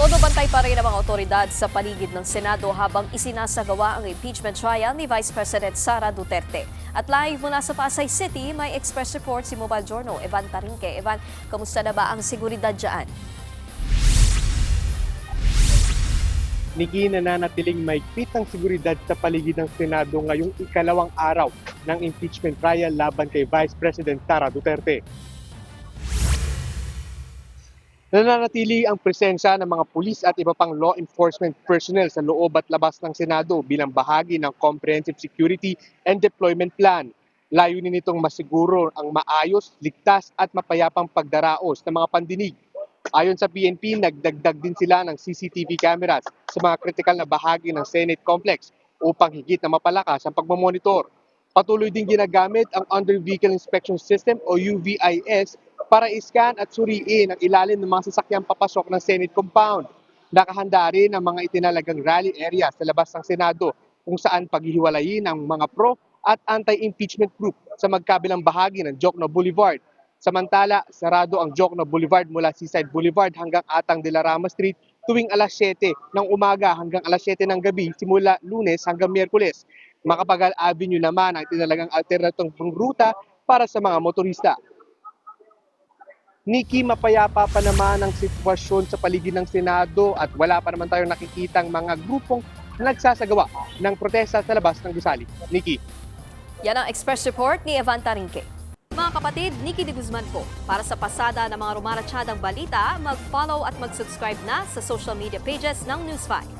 Todo bantay pa rin ang mga otoridad sa paligid ng Senado habang isinasagawa ang impeachment trial ni Vice President Sara Duterte. At live mula sa Pasay City, may express report si Mobile Journal, Evan Tarinque. Evan, kamusta na ba ang seguridad dyan? Niki, nananatiling mahigpit ang seguridad sa paligid ng Senado ngayong ikalawang araw ng impeachment trial laban kay Vice President Sara Duterte. Nananatili ang presensya ng mga pulis at iba pang law enforcement personnel sa loob at labas ng Senado bilang bahagi ng Comprehensive Security and Deployment Plan. Layunin nitong masiguro ang maayos, ligtas at mapayapang pagdaraos ng mga pandinig. Ayon sa PNP, nagdagdag din sila ng CCTV cameras sa mga kritikal na bahagi ng Senate complex upang higit na mapalakas ang pagmamonitor. Patuloy din ginagamit ang Under Vehicle Inspection System o UVIS para iskan at suriin ang ilalim ng mga sasakyang papasok ng Senate compound. Nakahanda rin ang mga itinalagang rally area sa labas ng Senado kung saan paghihiwalayin ang mga pro at anti-impeachment group sa magkabilang bahagi ng Jokno Boulevard. Samantala, sarado ang Jokno Boulevard mula Seaside Boulevard hanggang Atang de la Rama Street tuwing alas 7 ng umaga hanggang alas 7 ng gabi simula Lunes hanggang Miyerkules. Macapagal Avenue naman ang itinalagang alternatong ruta para sa mga motorista. Niki, mapayapa pa naman ang sitwasyon sa paligid ng Senado at wala pa naman tayong nakikitang mga grupong nagsasagawa ng protesta sa labas ng gusali. Niki. Yan ang express report ni Evan Tarinque. Mga kapatid, Nikki de Guzman po. Para sa pasada ng mga rumaratsyadang balita, mag-follow at mag-subscribe na sa social media pages ng News 5.